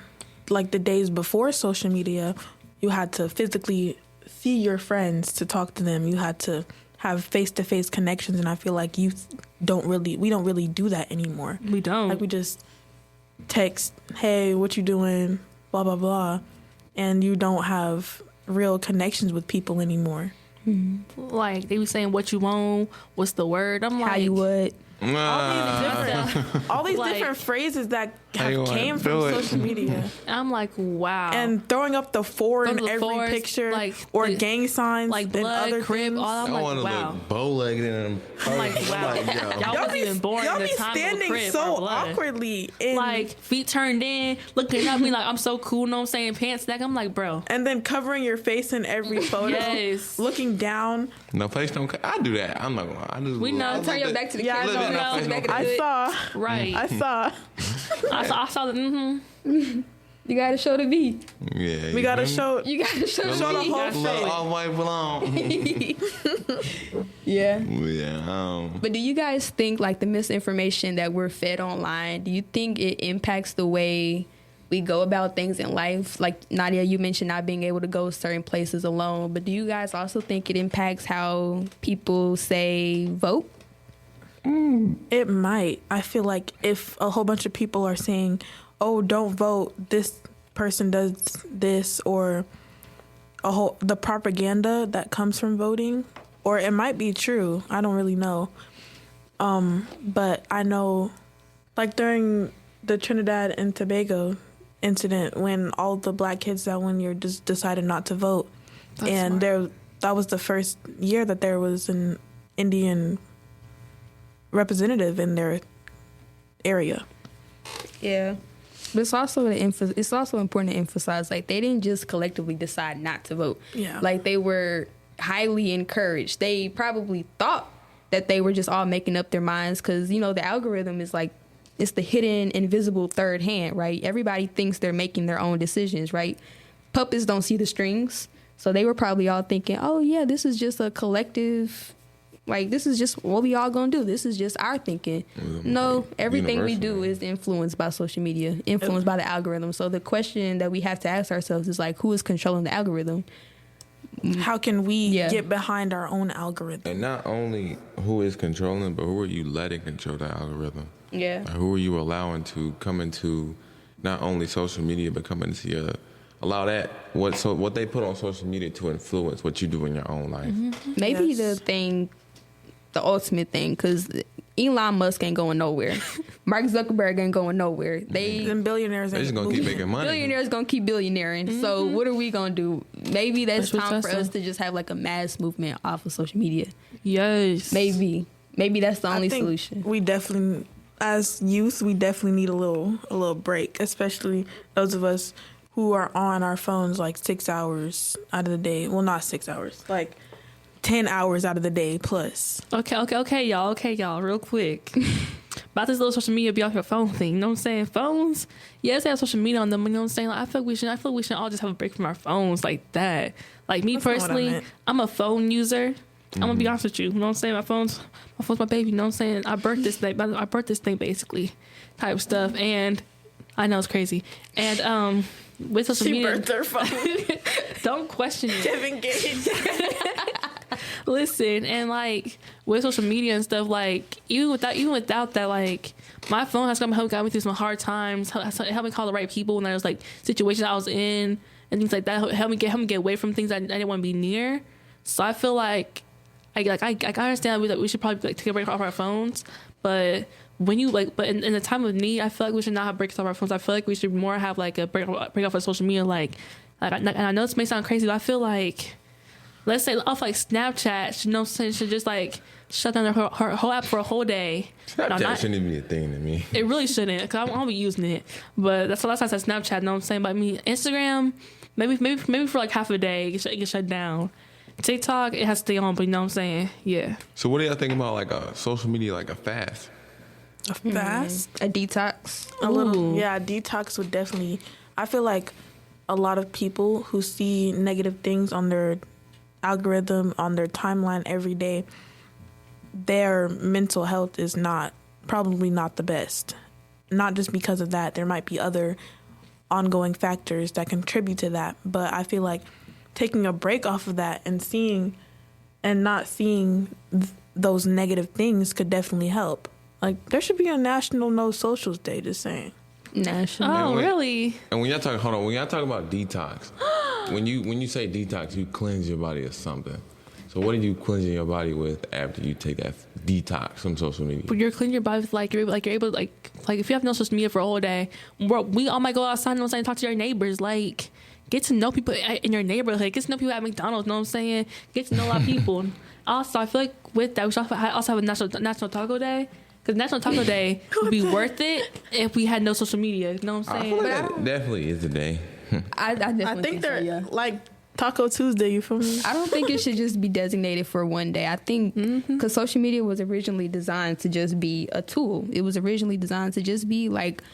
like the days before social media, you had to physically see your friends to talk to them. You had to have face-to-face connections, and I feel like we don't really do that anymore. We don't. Like, we just text, hey, what you doing, blah blah blah, and you don't have real connections with people anymore. Like, they be saying what you want, what's the word. I'm like, How you would. All these Like, different phrases that you wanna came from do it. social media. I'm like, wow. And throwing up the four in Throwing the every fours, picture, like or the- gang signs, like and blood, other crib, things. all. I'm I like, want to wow. look bow-legged in I'm like, wow. Y'all wasn't even born y'all in the be time of standing crib so or blood. awkwardly, in, Like, feet turned in, looking at me like I'm so cool, know what I'm saying, pants back. I'm like, bro. and then covering your face in every photo, Yes. looking down. No face, don't. I do that. I'm not gonna. I do. We know. Turn your back to the Yeah, I camera. know. Turn your back to the I hood. saw, Right. I saw. I saw the, You gotta show the V. Yeah. We gotta show. You gotta show Show the the V. whole Little face. all white belong. Yeah. Yeah. But do you guys think, like, the misinformation that we're fed online, do you think it impacts the way we go about things in life? Like, Nadia, you mentioned not being able to go certain places alone, but do you guys also think it impacts how people say vote? It might. I feel like if a whole bunch of people are saying, "Oh, don't vote. This person does this," or the propaganda that comes from voting, or it might be true. I don't really know. But I know, like during the Trinidad and Tobago incident, when all the black kids that one year just decided not to vote, and that was the first year that there was an Indian representative in their area. Yeah. But it's also important to emphasize, like, they didn't just collectively decide not to vote. Yeah. Like, they were highly encouraged. They probably thought that they were just all making up their minds because, you know, the algorithm is like, it's the hidden, invisible third hand, right? Everybody thinks they're making their own decisions, right? Puppets don't see the strings. So they were probably all thinking, oh, yeah, this is just a collective, like, this is just what we all gonna do. This is just our thinking. No, everything we do is influenced by social media, influenced by the algorithm. So the question that we have to ask ourselves is, like, who is controlling the algorithm? How can we Yeah. get behind our own algorithm? And not only who is controlling, but who are you letting control the algorithm? Yeah. Like, who are you allowing to come into not only social media, but come into your allow that what they put on social media to influence what you do in your own life. Maybe Yes. the ultimate thing, because Elon Musk ain't going nowhere. Mark Zuckerberg ain't going nowhere. Then billionaires They're ain't just gonna keep making money. Billionaires gonna keep billionairing. So what are we gonna do? Maybe that's That's what time for that's us to just have, like, a mass movement off of social media. yes. Maybe that's the only I think solution. We definitely, as youth, we definitely need a little break, especially those of us who are on our phones like 6 hours out of the day. Well, not 6 hours, like 10 hours out of the day plus. Okay, y'all, real quick. About this little social media be off your phone thing, you know what I'm saying? Phones, yes, they have social media on them, you know what I'm saying? Like, I feel like we should all just have a break from our phones like that. Like, me That's not what I personally, meant. I'm a phone user. I'm gonna be honest with you know what I'm saying? My phone's my baby, you know what I'm saying? I birthed this thing basically, type stuff, and I know it's crazy. And with social She media, birthed her phone. don't question it. Kevin Gates. Listen, and like with social media and stuff, like even without that, like my phone has helped me through some hard times, helped me call the right people when there was like situations I was in and things like that, helped me get away from things I didn't want to be near. So I feel like I understand that we should probably like take a break off our phones, but when you but in the time of need, I feel like we should not have breaks off our phones. I feel like we should more have like a break off of social media, and I know this may sound crazy, but I feel like let's say off like Snapchat, you know, should just like shut down her whole app for a whole day. Snapchat shouldn't even be a thing to me. It really shouldn't, because I'll be using it. But that's the last time I said Snapchat. You know what I'm saying? But I mean, Instagram, maybe for like half a day, it gets shut down. TikTok, it has to stay on, but you know what I'm saying? Yeah. So what do y'all think about like a social media, like a fast? A fast? A detox. A little. Yeah, detox would definitely. I feel like a lot of people who see negative things on their algorithm, on their timeline every day, their mental health is probably not the best. Not just because of that. There might be other ongoing factors that contribute to that. But I feel like taking a break off of that and not seeing those negative things could definitely help. Like, there should be a National No Socials Day, just saying. National. Oh, really? And when y'all talk about detox, when you say detox, you cleanse your body of something. So what are you cleansing your body with after you take that detox from social media? But you're cleaning your body with you're able to if you have no social media for a whole day, we all might go outside and talk to your neighbors, like get to know people in your neighborhood, get to know people at McDonald's, know what I'm saying? Get to know a lot of people. Also, I feel like with that, we should also have a National Taco Day. Because National Taco Day would be worth it if we had no social media. You know what I'm saying? I feel like that definitely is a day. I definitely think they're so, yeah. like Taco Tuesday, you feel me? I don't think it should just be designated for one day. I think because social media was originally designed to just be a tool. It was originally designed to just be like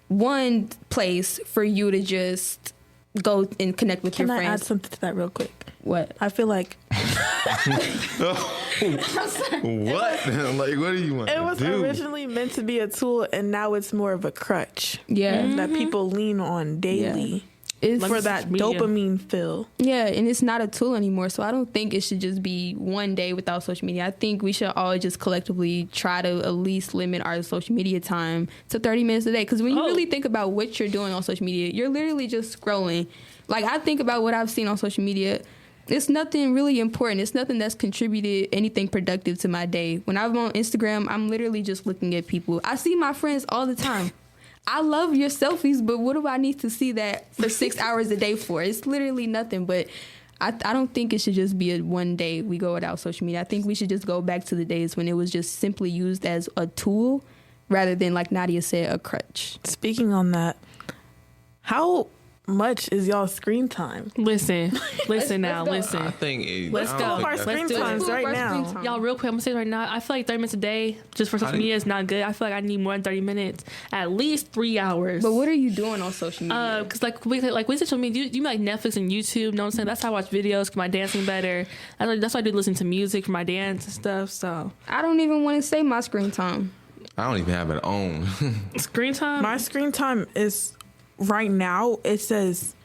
one place for you to just go and connect with your Can I friends. add something to that real quick? What? I feel like What? Like, what do you want it to was do? originally meant to be a tool, and now it's more of a crutch. Yeah. That people lean on daily. It's For that media. dopamine fill. Yeah, and it's not a tool anymore. So I don't think it should just be one day without social media. I think we should all just collectively try to at least limit our social media time to 30 minutes a day. Because when you really think about what you're doing on social media, you're literally just scrolling. Like, I think about what I've seen on social media. It's nothing really important. It's nothing that's contributed anything productive to my day. When I'm on Instagram, I'm literally just looking at people. I see my friends all the time. I love your selfies, but what do I need to see that for 6 hours a day for? It's literally nothing. But I don't think it should just be a one day we go without social media. I think we should just go back to the days when it was just simply used as a tool rather than, like Nadia said, a crutch. Speaking on that, how much is y'all screen time? Listen now. I think Let's go. don't think Our that's- screen times right now. Y'all, real quick, I'm gonna say right now, I feel like 30 minutes a day just for social media is not good. I feel like I need more than 30 minutes, at least 3 hours. But what are you doing on social media? Because with social media, you like Netflix and YouTube. You know what I'm saying? That's how I watch videos. 'Cause my dancing better. That's why I do listen to music for my dance and stuff. So I don't even want to say my screen time. I don't even have it on. screen time. My screen time is right now. It says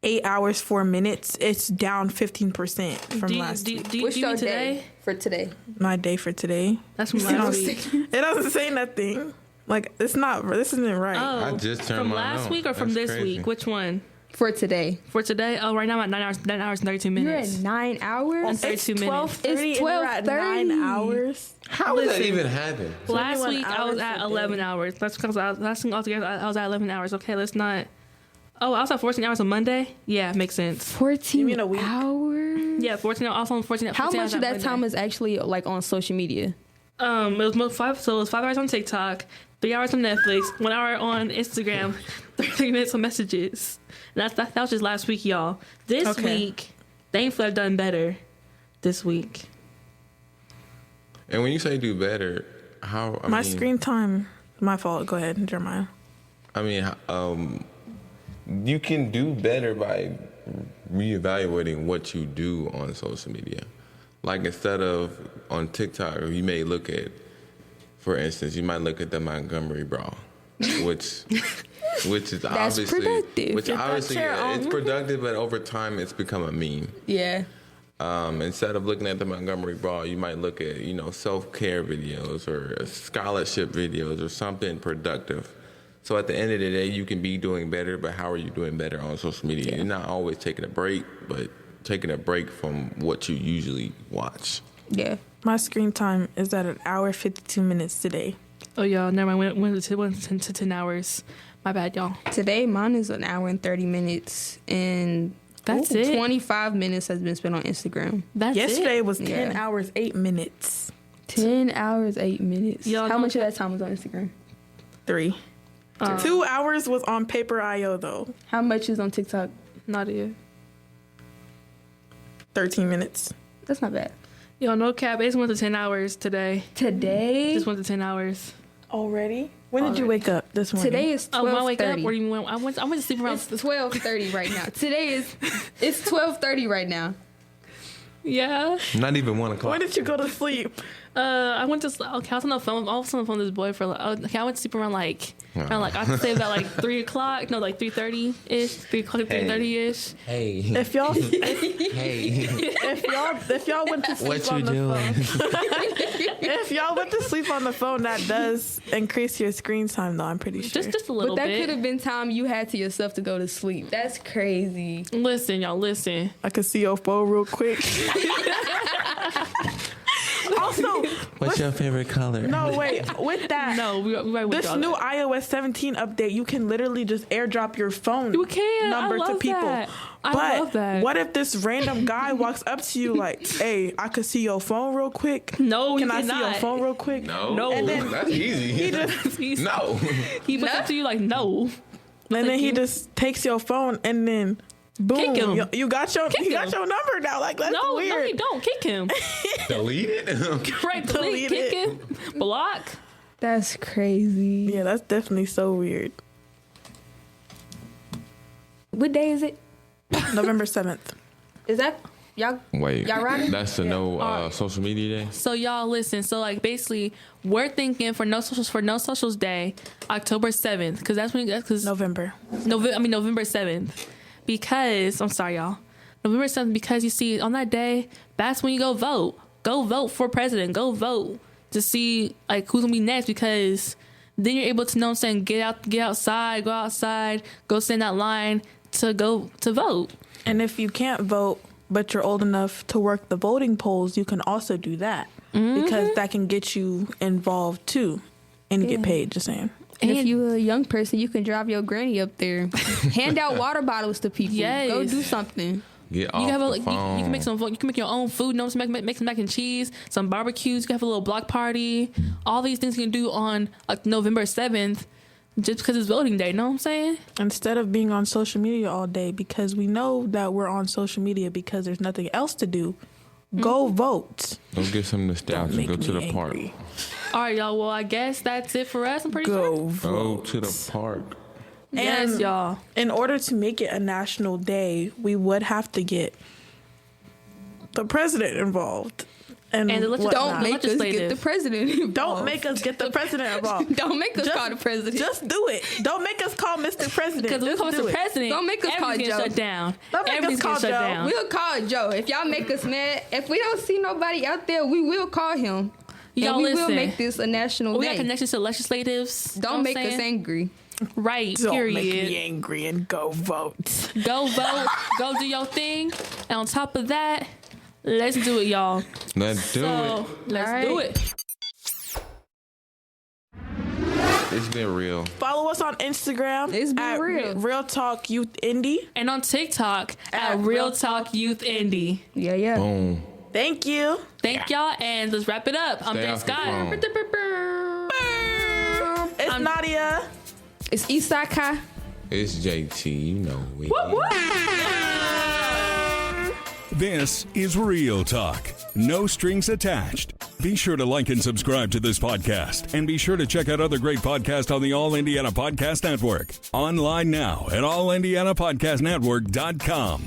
8 hours 4 minutes. It's down 15% from last week. What's do you your mean today? day for today? My day for today. That's from last week. It doesn't say nothing. Like, it's not. This isn't right. Oh, I just turned from mine last on. week or from That's this crazy. week? Which one? For today. For today? Oh, right now I'm at 9 hours and 32 You're minutes. at 9 hours? It's 32 minutes. It's 12:30. 9 12:30. hours. How did that Listen. even happen? Last 21 week I hours was at a day. 11 hours. That's because last week altogether I was at 11 hours. Okay, let's not. Oh, I was at 14 hours on Monday. Yeah, makes sense. 14 You mean a week? hours? Yeah, 14. Also on 14. How 14 much hours of on that Monday. time is actually like on social media? It was 5 hours on TikTok, 3 hours on Netflix, 1 hour on Instagram, 30 minutes on messages. And that was just last week, y'all. This Okay. week, thankfully I've done better. This week. And when you say do better, how? I My mean, screen time. My fault. Go ahead, Jeremiah. I mean, you can do better by reevaluating what you do on social media. Like, instead of on TikTok, you may look at, for instance, you might look at the Montgomery Brawl, which is obviously, productive. which Get that obviously chair it's on. productive, but over time it's become a meme. Yeah. Instead of looking at the Montgomery Brawl, you might look at, self-care videos or scholarship videos or something productive. So at the end of the day, you can be doing better, but how are you doing better on social media? You're not always taking a break, but taking a break from what you usually watch. Yeah. My screen time is at 1 hour 52 minutes today. Oh, y'all, never mind. Went to 10 hours. My bad, y'all. Today, mine is 1 hour and 30 minutes. And That's it. 25 minutes has been spent on Instagram. That's Yesterday it. was 10 Yeah. hours, 8 minutes. 10 hours, 8 minutes. Y'all How know- much of that time was on Instagram? 3. 2 hours was on Paper.io, though. How much is on TikTok? Not it. 13 minutes. That's not bad. Yo, no cap. I just went to 10 hours today. Today? Just went to 10 hours. Already? When did you wake up this morning? Today is Oh, when I wake up, 12:30. what do you mean? I went to sleep around. It's 12:30 right now. It's 12:30 right now. Yeah. Not even 1 o'clock. When did you go to sleep? I went to. Okay, I was on the phone. I was on the phone with this boy for like. Okay, I went to sleep around like. I could say about like 3 o'clock. No, like 3:30 ish. 3 o'clock, 3:30 ish. Hey. If y'all Hey. if y'all went to sleep What on you the doing? phone, if y'all went to sleep on the phone, that does increase your screen time, though. I'm pretty sure. Just a little But that bit. could have been time you had to yourself to go to sleep. That's crazy. Listen, y'all. Listen. I could see your phone real quick. Also, What's your favorite color? no, wait. With that, No, we right with this y'all. new iOS 17 update, you can literally just airdrop your phone You can. number I to love people. that. I But love that. what if this random guy walks up to you like, "Hey, I could see your phone real quick. No, Can you I see your cannot. phone real quick?" No. No. And then That's easy. he just He's- no. He puts it to you like no. and then he you. just takes your phone and then boom, Kick him. you got your Kick you got him. your number now. Like that's No, weird. no, you don't. Kick him. Delete it. Right, Delete kick it. him. Block. That's crazy. Yeah, that's definitely so weird. What day is it? November 7th. Is that y'all? Wait. Y'all riding? That's the no social media day. So y'all listen. So like basically, we're thinking for No Socials Day, October 7th, because that's when November. November 7th, because I'm sorry y'all, November 7th, because you see on that day, that's when you go vote for president, go vote to see like who's gonna be next, because then you're able to know what I'm saying, get outside, go stand in that line to go to vote. And if you can't vote, but you're old enough to work the voting polls, you can also do that because that can get you involved too, and you get paid. Just saying. And if you're a young person, you can drive your granny up there, hand out water bottles to people. Yes. Go do something. Get off You have the you phone. can make you can make your own food. You know, make some mac and cheese, some barbecues. You can have a little block party. All these things you can do on like November 7th, just because it's voting day. You know what I'm saying? Instead of being on social media all day, because we know that we're on social media because there's nothing else to do. Go vote. Go get some nostalgia. Make Go to me the park. angry. All right, y'all. Well, I guess that's it for us. I'm pretty sure. Go Go vote. to the park. Yes, And y'all. in order to make it a national day, we would have to get the president involved. And, And the whatnot. Don't make us get legislative. the president involved. Don't make us get the president involved. Don't make us call the president. Just do it. Don't make us call Mr. President. Because we Just call do Mr. it. President. Don't make us call everything's Joe. shut down. Don't make us Everything's call shut Joe. down. We'll call Joe. If y'all make us mad, if we don't see nobody out there, we will call him. Y'all and we will listen. make this a national We day. got connections to legislatives. Don't make us saying? angry. Right, Don't period. make me angry and go vote. Go vote. Go do your thing. And on top of that, let's do it, y'all. Let's do So, let's All do right. it. it. It's been real. Follow us on Instagram. It's been at real. Real Talk Youth Indie. And on TikTok at At Real Real Talk Youth Indie. Yeah, yeah. Boom. Thank you. Thank y'all, and let's wrap it up. I'm Stay Ben off your Scott. It's Nadia. It's Isaka. It's JT. You know we. This is Real Talk. No strings attached. Be sure to like and subscribe to this podcast. And be sure to check out other great podcasts on the All Indiana Podcast Network. Online now at allindianapodcastnetwork.com.